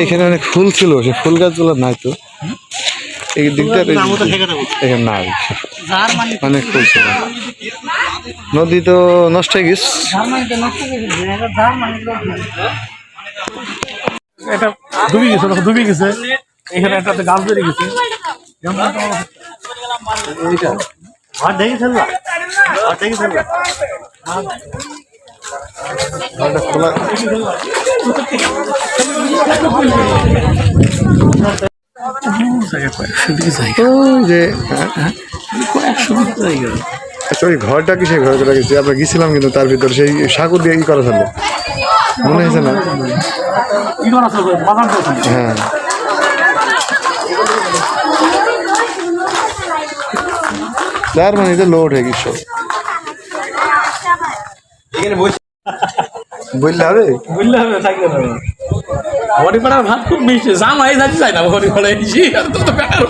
এখানে অনেক ফুল ছিল, সে ফুল গাছগুলো নাই তো এই দিকটা এখানে নাই, অনেক ফুল ছিল। নদী তো নষ্ট হয়ে গেছে, এটা ডুবে গেছে, ডুবে গেছে। এখানে একটা গাছ বেরিয়ে গেছে। ওই ঘরটা কিসের ঘরটা গেছে আমরা গেছিলাম, কিন্তু তার ভিতরে সেই সাগর দিয়ে কি করা ছিল মনে হয়েছে না? হ্যাঁ, যার মানে এটা লোড হয়ে গেছে। বললে হবে, বললে হবে, থাকলে হবে। হরিপাড়ার ভাত খুব মিষ্টি, জামাই যাতে চাই না হরিপাড়া এসি আর তো বেটার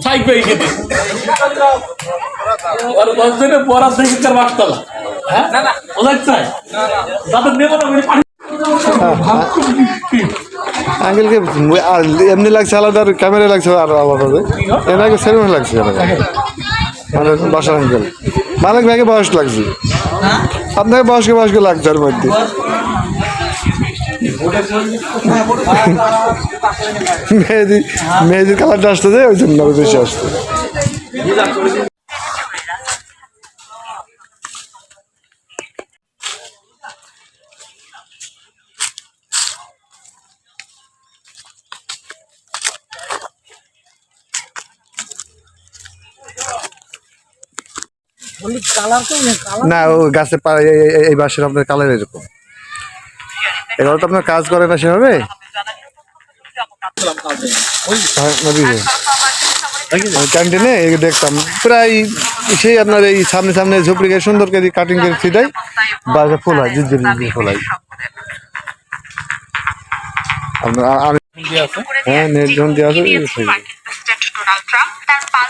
থাকবে খেতে। আর 10 দিনে পড়া থেকে তার বাসতলা, হ্যাঁ ওদের চাই তাদের নেব না। আঙ্কেলকে এমনি লাগছে আলাদা, আর ক্যামেরা লাগছে আর আলাদা, এনাকে সেরকম লাগছে মানে বাসার আঙ্কেল। মালিক ভাইকে বয়স লাগছে, আপনাকে বয়স্ক বয়স্ক লাগছে ওর মধ্যে। মেহেদির কালারটা আসতে যায়, ওই জন্য বেশি আসছে। না, ও গাছে এই বাঁশের আপনার কালার এরকম, এবার তো আপনার কাজ করে না সেভাবে। ক্যান্টিনে দেখতাম প্রায় সেই আপনার এই সামনে সামনে ঝুপড়ি গায়ে সুন্দর করে কাটিং করে ছিটাই বাসে ফুল হয়, জিজ্ঞেস ফুল হয় আপনার। হ্যাঁ, নেট যখন দিয়ে আছে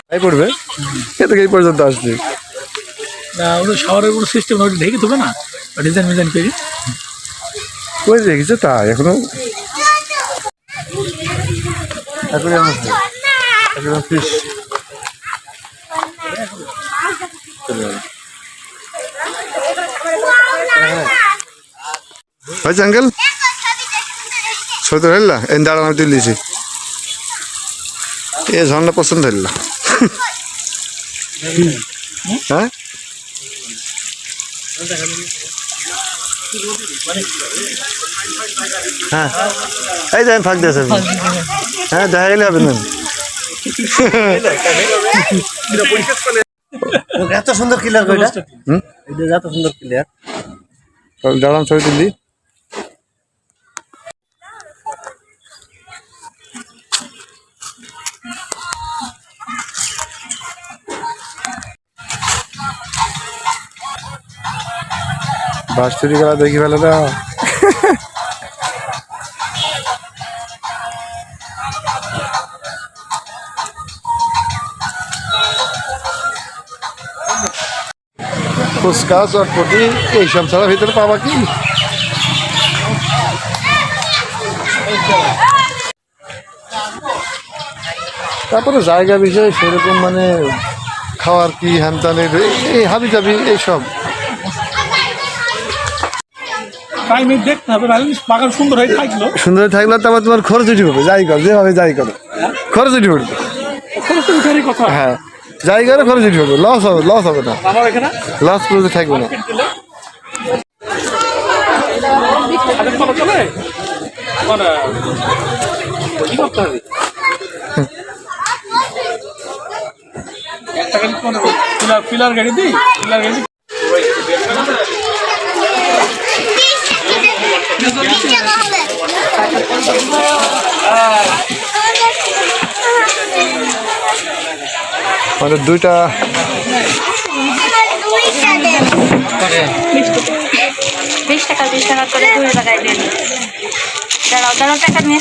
তাই পড়বে, এ থেকে এই পর্যন্ত আসছে। না ওদের শহরের কোনো সিস্টেম ঢেকে দেবে না, ডিজাইন মিজাইন করে কই দেখেছে তা এখনো ফিস হয়েছে আঙ্কেল ছয় তো হেললা এই দাঁড়ানো তুলিছি এ ঝর্ণা পছন্দ হেললা। হ্যাঁ, হ্যাঁ এই যাই ফাঁক দিয়েছে, হ্যাঁ দেখা গেলে হবে না। এত সুন্দর ক্লিয়ার, এত সুন্দর ক্লিয়ার। দাঁড়ান ছবি তুলি। বাস চুরি করা দেখি ফেলে না। ফুচকা চটপটি এইসব ছাড়া ভিতরে পাবা কি? তারপরে জায়গা বিষয় সেরকম মানে খাওয়ার কি হ্যানতানের এই হাবি জাবি এইসব দেখতে হবে, বাগান সুন্দর হয়ে থাকলো, সুন্দর থাকলে তারপর তোমার খরচ উঠে পড়বে, যাই করো যেভাবে যাই করো খরচ উঠে পড়বে। হ্যাঁ, যাই করে খরচ উঠে পড়বে, লস হবে, লস হবে না, লস পুরোতে থাকবে না। পিলার গাড়ি দিই, পিলার গাড়ি মানে দুইটা 20 টাকা 20 টাকা করে ঘুরে লাগাই দেন। দাঁড়াও দাঁড়াও, টাকা নিয়ে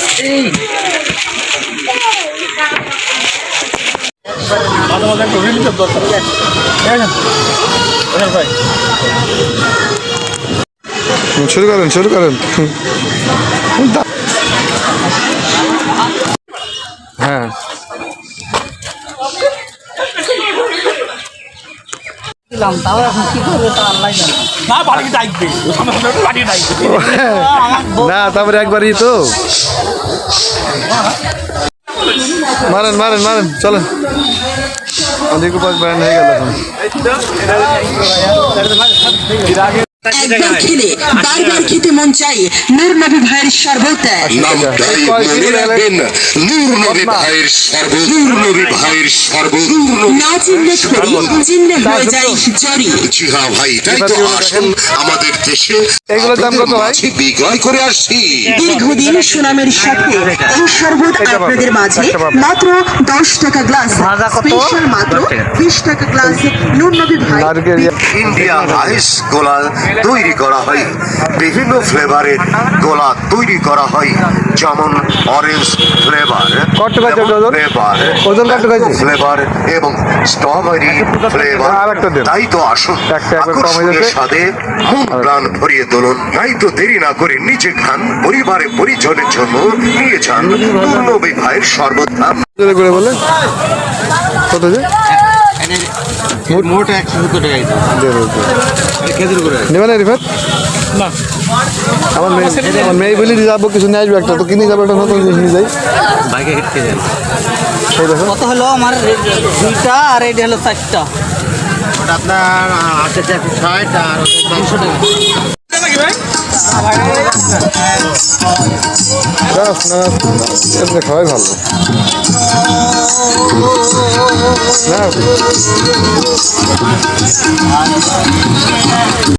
মাঝে মাঝে একটা রিলিজের দরকার। শুরু করেন শুরু করেন। হ্যাঁ তাও এখন কি করবে তা আল্লাহ জানে। না বাড়ি ডাকবে বাড়ি ডাকবে না তারপরে একবারই তো মারেন মারেন মারেন চলেন অনেক উপাস ব্যান্ড হয়ে গেল এখন একবার খেলে বারবার খেতে মন চাই নূর নবী ভাইয়ের শরবত। নামটাই মনে রাখবেন, নূর নবী ভাইয়ের শরবত, নূর নবী ভাইয়ের শরবত। না চিনলে খড়ি, চিনলে হয়ে যায় জরি। জি হ্যাঁ ভাই, তাই তো আসুন আমাদের দেশে এগুলোর দাম কত ভাই? মাঝে বিক্রয় করে আসছি। দীর্ঘদিন সুনামের সাথে এই শরবত আপনাদের মাঝে মাত্র 10 টাকা গ্লাস, স্পেশাল মাত্র 20 টাকা গ্লাস। নূর নবী ভাই নারকেল ইন্ডিয়া রাইস গোলা তৈরি করা হয়, বিভিন্ন ফ্লেভারের গোলা তৈরি করা হয়, যেমন অরেঞ্জ ফ্লেভার, কত টাকা ওজন? ফ্লেভার, ওজন কত টাকা? ফ্লেভার এবং স্ট্রবেরি ফ্লেভার। আরেকটা দেন। তাই তো আসুন একটা একবার কম হয়ে আকর্ষণের যাচ্ছে। সাথে মন প্রাণ ভরিয়ে তুলুন। তাই তো দেরি না করে নিজে খান, পরিবারে পরিজনের জন্য নিয়ে যান নূর নবী ভাইয়ের শরবত। করে করে বলে কত যে মোট 170 টাকা খেজুর করে নেবেন রিফাত? না আমার মেয়ে বলি যাবো কিছু নিয়ে আসবে একটা তো কিনে যাবো একটা নতুন জিনিস নিয়ে যাই। বাইকে হেঁটে যান। এই দেখো কত হলো আমার দুইটা আর এইটা হলো 4টা। ওটা আপনার 60 আর 300 টাকা। নাকি ভাই ব্যাস না এমনি খাওয়াই ভালো না